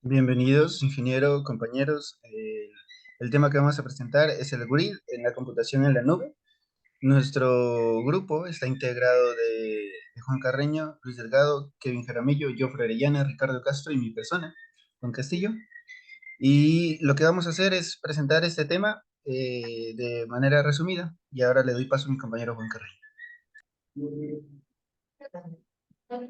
Bienvenidos, ingeniero, compañeros. El tema que vamos a presentar es el grid en la computación en la nube. Nuestro grupo está integrado de Juan Carreño, Luis Delgado, Kevin Jaramillo, Jofre Orellana, Ricardo Castro y mi persona, Juan Castillo. Y lo que vamos a hacer es presentar este tema de manera resumida. Y ahora le doy paso a mi compañero Juan Carreño.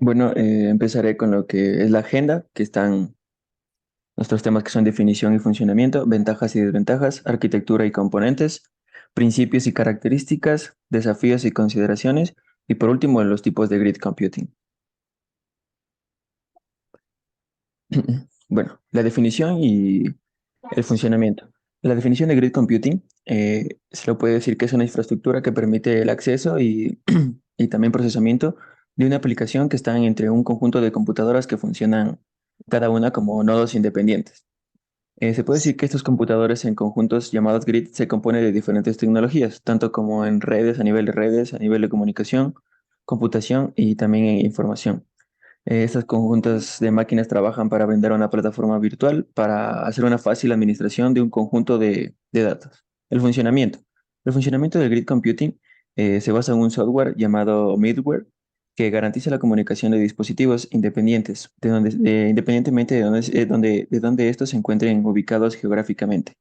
Bueno, empezaré con lo que es la agenda, que están nuestros temas que son definición y funcionamiento, ventajas y desventajas, arquitectura y componentes, principios y características, desafíos y consideraciones, y por último, los tipos de grid computing. Bueno, la definición y el funcionamiento. La definición de grid computing se lo puede decir que es una infraestructura que permite el acceso y también procesamiento de una aplicación que está entre un conjunto de computadoras que funcionan cada una como nodos independientes. Se puede decir que estos computadores en conjuntos llamados grid se componen de diferentes tecnologías, tanto como en redes, a nivel de comunicación, computación y también en información. Estas conjuntas de máquinas trabajan para brindar una plataforma virtual para hacer una fácil administración de un conjunto de datos. El funcionamiento. El funcionamiento del grid computing se basa en un software llamado middleware que garantiza la comunicación de dispositivos independientes, independientemente de donde estos se encuentren ubicados geográficamente.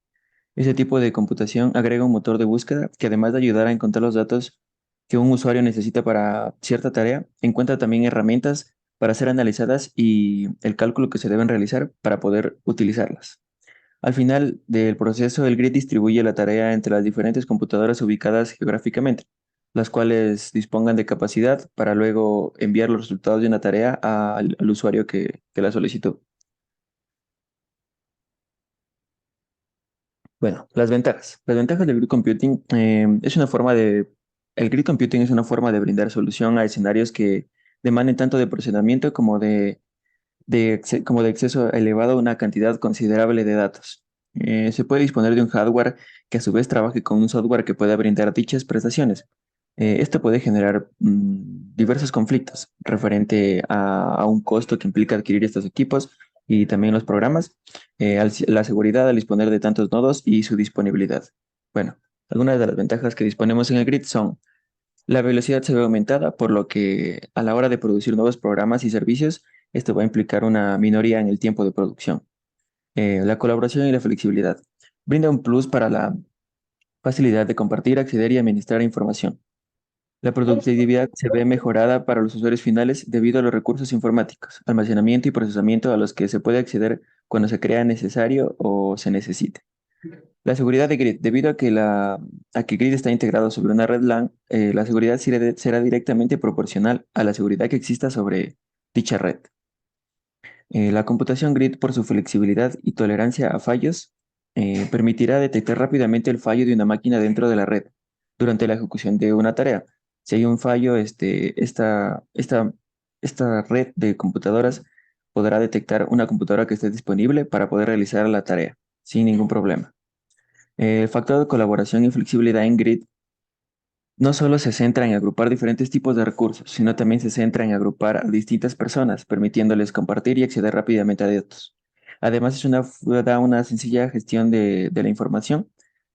Ese tipo de computación agrega un motor de búsqueda que además de ayudar a encontrar los datos que un usuario necesita para cierta tarea, encuentra también herramientas para ser analizadas y el cálculo que se deben realizar para poder utilizarlas. Al final del proceso, el grid distribuye la tarea entre las diferentes computadoras ubicadas geográficamente, las cuales dispongan de capacidad para luego enviar los resultados de una tarea al usuario que la solicitó. Bueno, las ventajas. Las ventajas del grid computing el grid computing es una forma de brindar solución a escenarios que demanden tanto de procesamiento como de acceso elevado a una cantidad considerable de datos. Se puede disponer de un hardware que a su vez trabaje con un software que pueda brindar dichas prestaciones. Esto puede generar diversos conflictos referente a un costo que implica adquirir estos equipos y también los programas, la seguridad al disponer de tantos nodos y su disponibilidad. Bueno, algunas de las ventajas que disponemos en el grid son la velocidad se ve aumentada, por lo que a la hora de producir nuevos programas y servicios, esto va a implicar una minoría en el tiempo de producción. La colaboración y la flexibilidad. Brinda un plus para la facilidad de compartir, acceder y administrar información. La productividad se ve mejorada para los usuarios finales debido a los recursos informáticos, almacenamiento y procesamiento a los que se puede acceder cuando se crea necesario o se necesite. La seguridad de Grid, debido a que Grid está integrado sobre una red LAN, la seguridad será directamente proporcional a la seguridad que exista sobre dicha red. La computación Grid, por su flexibilidad y tolerancia a fallos, permitirá detectar rápidamente el fallo de una máquina dentro de la red durante la ejecución de una tarea. Si hay un fallo, esta red de computadoras podrá detectar una computadora que esté disponible para poder realizar la tarea sin ningún problema. El factor de colaboración y flexibilidad en Grid no solo se centra en agrupar diferentes tipos de recursos, sino también se centra en agrupar a distintas personas, permitiéndoles compartir y acceder rápidamente a datos. Además, da una sencilla gestión de la información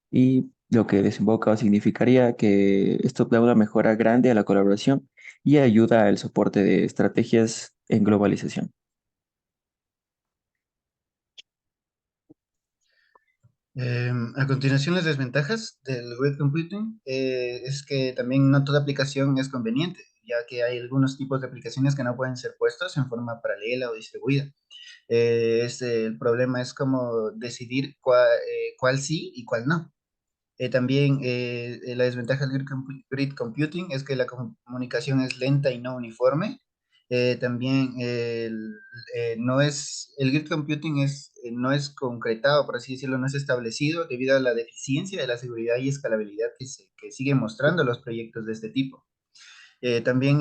y lo que desemboca o significaría que esto da una mejora grande a la colaboración y ayuda al soporte de estrategias en globalización. A continuación, las desventajas del web computing es que también no toda aplicación es conveniente, ya que hay algunos tipos de aplicaciones que no pueden ser puestos en forma paralela o distribuida. El problema es como decidir cuál sí y cuál no. También la desventaja del grid computing es que la comunicación es lenta y no uniforme. También no es, el grid computing no es concretado, por así decirlo, no es establecido debido a la deficiencia de la seguridad y escalabilidad que siguen mostrando los proyectos de este tipo. También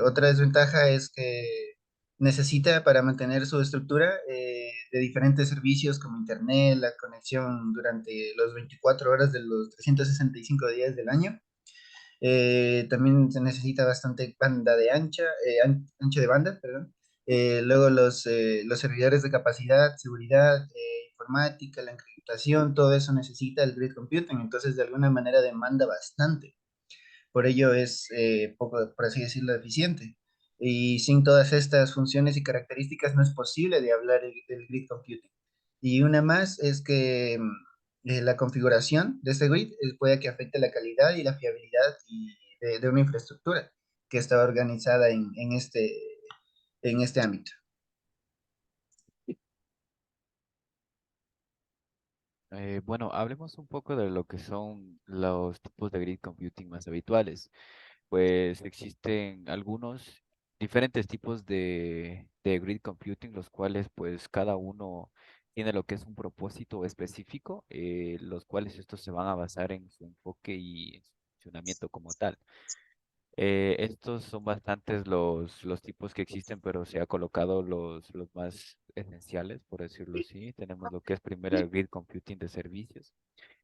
otra desventaja es que necesita para mantener su estructura de diferentes servicios como Internet, la conexión durante los 24 horas de los 365 días del año. También se necesita bastante banda de ancha de banda, perdón. Luego los servidores de capacidad, seguridad, informática, la encriptación, todo eso necesita el grid computing, entonces de alguna manera demanda bastante. Por ello es poco, por así decirlo, eficiente. Y sin todas estas funciones y características no es posible de hablar del grid computing. Y una más es que la configuración de este grid puede que afecte la calidad y la fiabilidad de una infraestructura que está organizada en este ámbito. Bueno, hablemos un poco de lo que son los tipos de grid computing más habituales. Pues existen algunos diferentes tipos de grid computing, los cuales pues cada uno tiene lo que es un propósito específico, los cuales estos se van a basar en su enfoque y en su funcionamiento como tal. Estos son bastantes los tipos que existen, pero se ha colocado los más esenciales, por decirlo así. Tenemos lo que es primero el grid computing de servicios,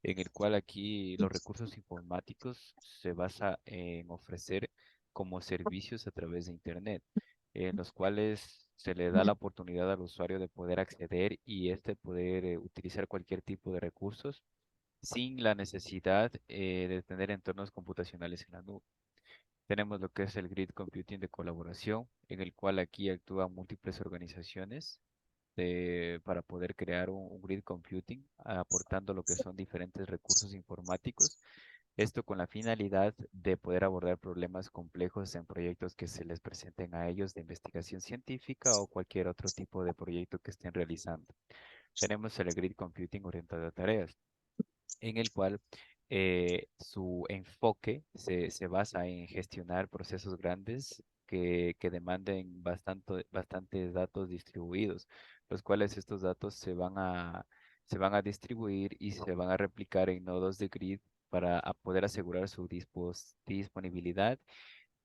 en el cual aquí los recursos informáticos se basa en ofrecer como servicios a través de Internet, en los cuales se le da la oportunidad al usuario de poder acceder y este poder utilizar cualquier tipo de recursos sin la necesidad de tener entornos computacionales en la nube. Tenemos lo que es el grid computing de colaboración, en el cual aquí actúan múltiples organizaciones para poder crear un grid computing, aportando lo que son diferentes recursos informáticos. Esto con la finalidad de poder abordar problemas complejos en proyectos que se les presenten a ellos de investigación científica o cualquier otro tipo de proyecto que estén realizando. Tenemos el grid computing orientado a tareas en el cual su enfoque se basa en gestionar procesos grandes que demanden bastantes datos distribuidos, los cuales estos datos se van a distribuir y se van a replicar en nodos de grid para poder asegurar su disponibilidad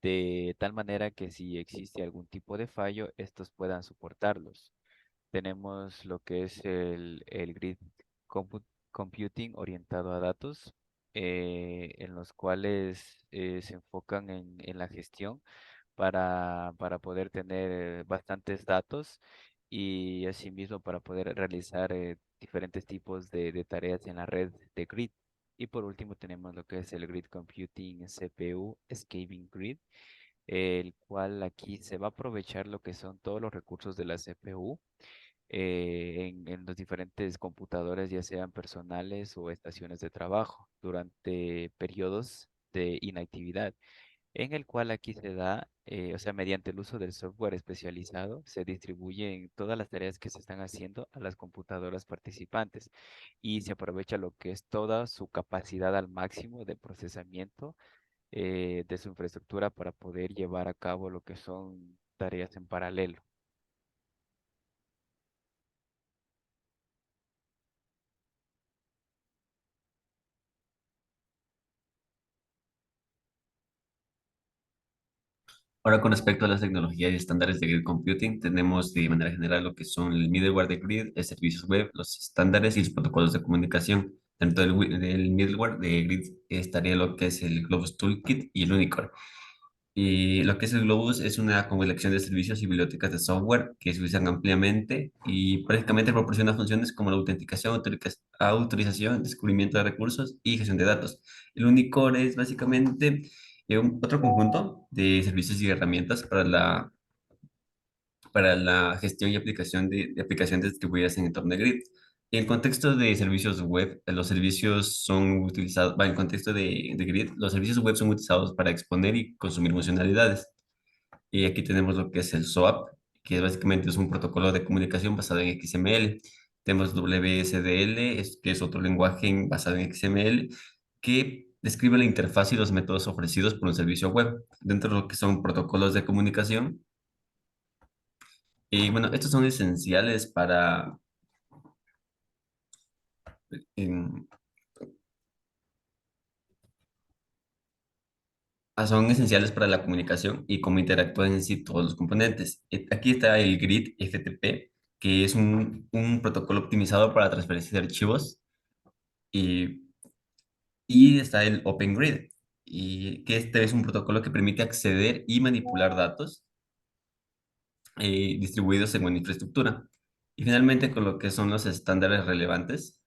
de tal manera que si existe algún tipo de fallo, estos puedan soportarlos. Tenemos lo que es el grid compu- computing orientado a datos, en los cuales se enfocan en la gestión para poder tener bastantes datos y asimismo para poder realizar diferentes tipos de tareas en la red de grid. Y por último tenemos lo que es el grid computing CPU Scaling Grid, el cual aquí se va a aprovechar lo que son todos los recursos de la CPU en los diferentes computadores, ya sean personales o estaciones de trabajo, durante periodos de inactividad, en el cual aquí se da, o sea, mediante el uso del software especializado, se distribuyen todas las tareas que se están haciendo a las computadoras participantes y se aprovecha lo que es toda su capacidad al máximo de procesamiento de su infraestructura para poder llevar a cabo lo que son tareas en paralelo. Ahora, con respecto a las tecnologías y estándares de grid computing, tenemos de manera general lo que son el middleware de grid, el servicios web, los estándares y los protocolos de comunicación. Dentro del middleware de grid estaría lo que es el Globus Toolkit y el Unicore. Y lo que es el Globus es una colección de servicios y bibliotecas de software que se usan ampliamente y prácticamente proporciona funciones como la autenticación, autorización, descubrimiento de recursos y gestión de datos. El Unicore es básicamente otro conjunto de servicios y herramientas para la gestión y aplicación de aplicaciones distribuidas en entorno de grid. En contexto de servicios web, los servicios son utilizados, en contexto de grid, los servicios web son utilizados para exponer y consumir funcionalidades. Y aquí tenemos lo que es el SOAP, que básicamente es un protocolo de comunicación basado en XML. Tenemos WSDL, que es otro lenguaje basado en XML, que describe la interfaz y los métodos ofrecidos por un servicio web. Dentro de lo que son protocolos de comunicación, y bueno, estos son esenciales en- son esenciales para la comunicación y cómo interactúan en sí todos los componentes. Aquí está el GRID FTP, que es un protocolo optimizado para transferencia de archivos, y, y está el Open Grid, y que este es un protocolo que permite acceder y manipular datos distribuidos en una infraestructura. Y finalmente, con lo que son los estándares relevantes,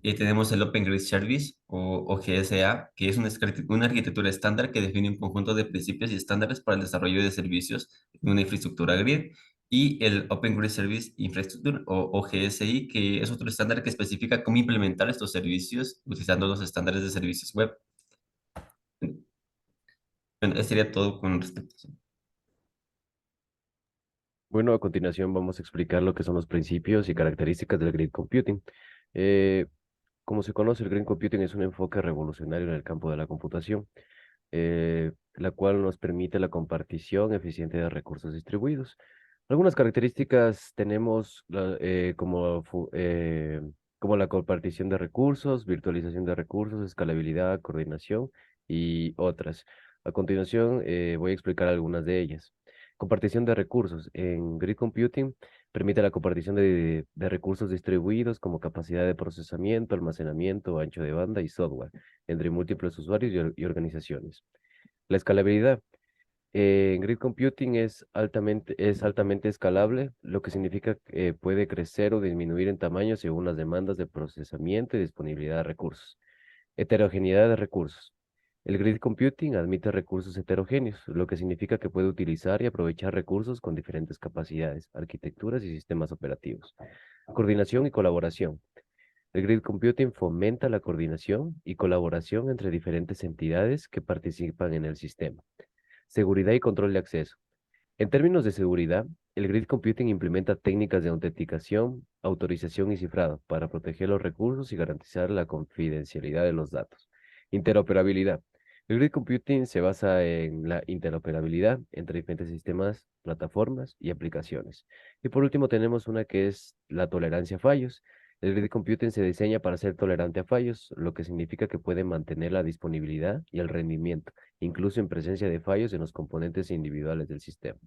tenemos el Open Grid Service o GSA, que es una arquitectura estándar que define un conjunto de principios y estándares para el desarrollo de servicios en una infraestructura grid. Y el Open Grid Service Infrastructure o GSI, que es otro estándar que especifica cómo implementar estos servicios utilizando los estándares de servicios web. Bueno, eso sería todo con respecto a eso. Bueno, a continuación vamos a explicar lo que son los principios y características del grid computing. Eh, Como se conoce, el grid computing es un enfoque revolucionario en el campo de la computación, la cual nos permite la compartición eficiente de recursos distribuidos. Algunas características tenemos como la compartición de recursos, virtualización de recursos, escalabilidad, coordinación y otras. A continuación, voy a explicar algunas de ellas. Compartición de recursos. En grid computing permite la compartición de recursos distribuidos como capacidad de procesamiento, almacenamiento, ancho de banda y software entre múltiples usuarios y organizaciones. La escalabilidad. En grid computing es altamente escalable, lo que significa que puede crecer o disminuir en tamaño según las demandas de procesamiento y disponibilidad de recursos. Heterogeneidad de recursos. El grid computing admite recursos heterogéneos, lo que significa que puede utilizar y aprovechar recursos con diferentes capacidades, arquitecturas y sistemas operativos. Coordinación y colaboración. El grid computing fomenta la coordinación y colaboración entre diferentes entidades que participan en el sistema. Seguridad y control de acceso. En términos de seguridad, el grid computing implementa técnicas de autenticación, autorización y cifrado para proteger los recursos y garantizar la confidencialidad de los datos. Interoperabilidad. El grid computing se basa en la interoperabilidad entre diferentes sistemas, plataformas y aplicaciones. Y por último tenemos una que es la tolerancia a fallos. El grid computing se diseña para ser tolerante a fallos, lo que significa que puede mantener la disponibilidad y el rendimiento, incluso en presencia de fallos en los componentes individuales del sistema.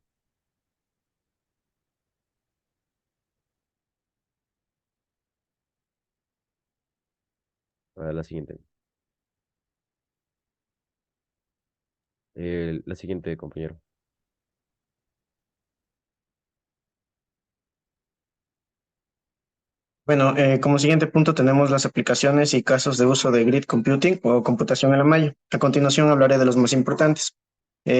A la siguiente. La siguiente, compañero. Bueno, como siguiente punto tenemos las aplicaciones y casos de uso de grid computing o computación en la malla. A continuación hablaré de los más importantes.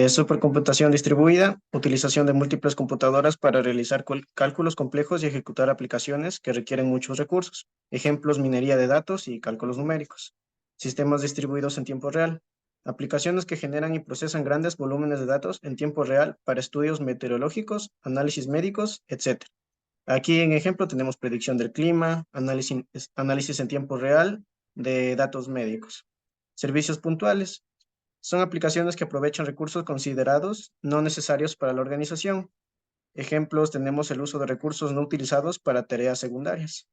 Supercomputación distribuida, utilización de múltiples computadoras para realizar cálculos complejos y ejecutar aplicaciones que requieren muchos recursos. Ejemplos, minería de datos y cálculos numéricos. Sistemas distribuidos en tiempo real. Aplicaciones que generan y procesan grandes volúmenes de datos en tiempo real para estudios meteorológicos, análisis médicos, etc. Aquí en ejemplo tenemos predicción del clima, análisis en tiempo real de datos médicos. Servicios puntuales. Son aplicaciones que aprovechan recursos considerados no necesarios para la organización. Ejemplos tenemos el uso de recursos no utilizados para tareas secundarias.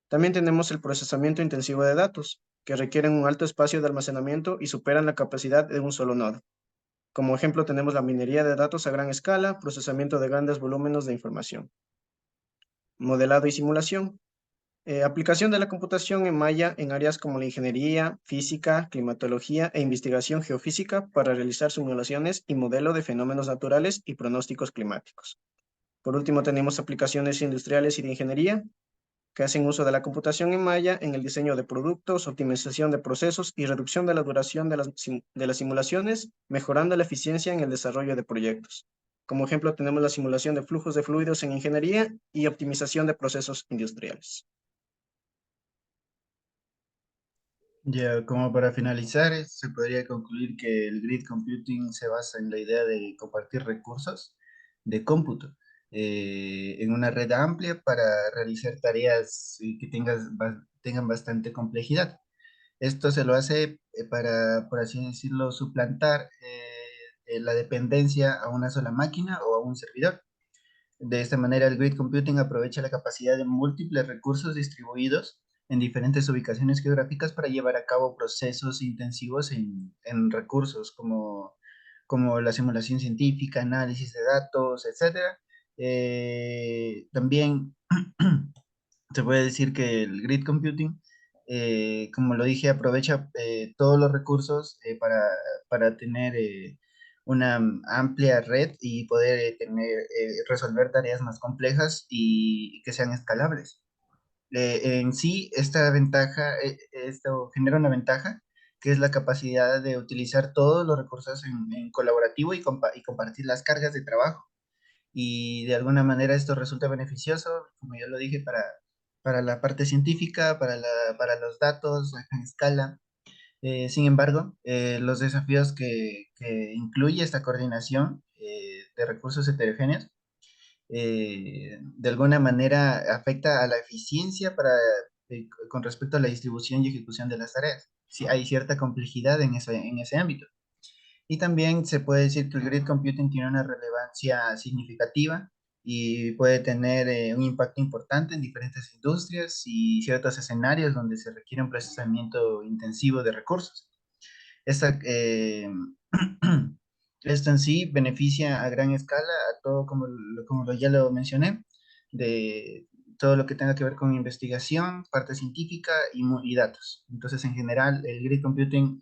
También tenemos el procesamiento intensivo de datos, que requieren un alto espacio de almacenamiento y superan la capacidad de un solo nodo. Como ejemplo tenemos la minería de datos a gran escala, procesamiento de grandes volúmenes de información. Modelado y simulación. Aplicación de la computación en malla en áreas como la ingeniería, física, climatología e investigación geofísica para realizar simulaciones y modelo de fenómenos naturales y pronósticos climáticos. Por último, tenemos aplicaciones industriales y de ingeniería que hacen uso de la computación en malla en el diseño de productos, optimización de procesos y reducción de la duración de las simulaciones, mejorando la eficiencia en el desarrollo de proyectos. Como ejemplo, tenemos la simulación de flujos de fluidos en ingeniería y optimización de procesos industriales. Ya, como para finalizar, se podría concluir que el grid computing se basa en la idea de compartir recursos de cómputo en una red amplia para realizar tareas que tengan bastante complejidad. Esto se lo hace para, por así decirlo, suplantar la dependencia a una sola máquina o a un servidor. De esta manera, el grid computing aprovecha la capacidad de múltiples recursos distribuidos en diferentes ubicaciones geográficas para llevar a cabo procesos intensivos en recursos como la simulación científica, análisis de datos, etcétera. También se puede decir que el grid computing, como lo dije, aprovecha todos los recursos para tener una amplia red y poder resolver tareas más complejas y que sean escalables. En sí, esto genera una ventaja, que es la capacidad de utilizar todos los recursos en colaborativo y compartir las cargas de trabajo. Y de alguna manera esto resulta beneficioso, como ya lo dije, para la parte científica, para los datos a gran escala. Sin embargo, los desafíos que incluye esta coordinación de recursos heterogéneos de alguna manera afecta a la eficiencia con respecto a la distribución y ejecución de las tareas. Sí, hay cierta complejidad en ese ámbito. Y también se puede decir que el grid computing tiene una relevancia significativa y puede tener un impacto importante en diferentes industrias y ciertos escenarios donde se requiere un procesamiento intensivo de recursos. Esta, esto en sí beneficia a gran escala a todo, ya lo mencioné, de todo lo que tenga que ver con investigación, parte científica y datos. Entonces, en general, el grid computing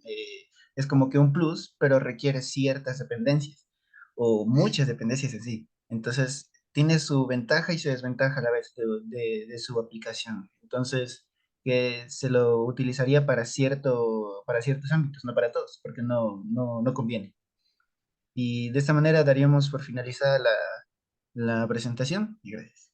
es como que un plus, pero requiere ciertas dependencias o muchas dependencias en sí. Entonces, tiene su ventaja y su desventaja a la vez de su aplicación. Entonces, que se lo utilizaría para ciertos ámbitos, no para todos, porque no conviene. Y de esta manera daríamos por finalizada la presentación y gracias.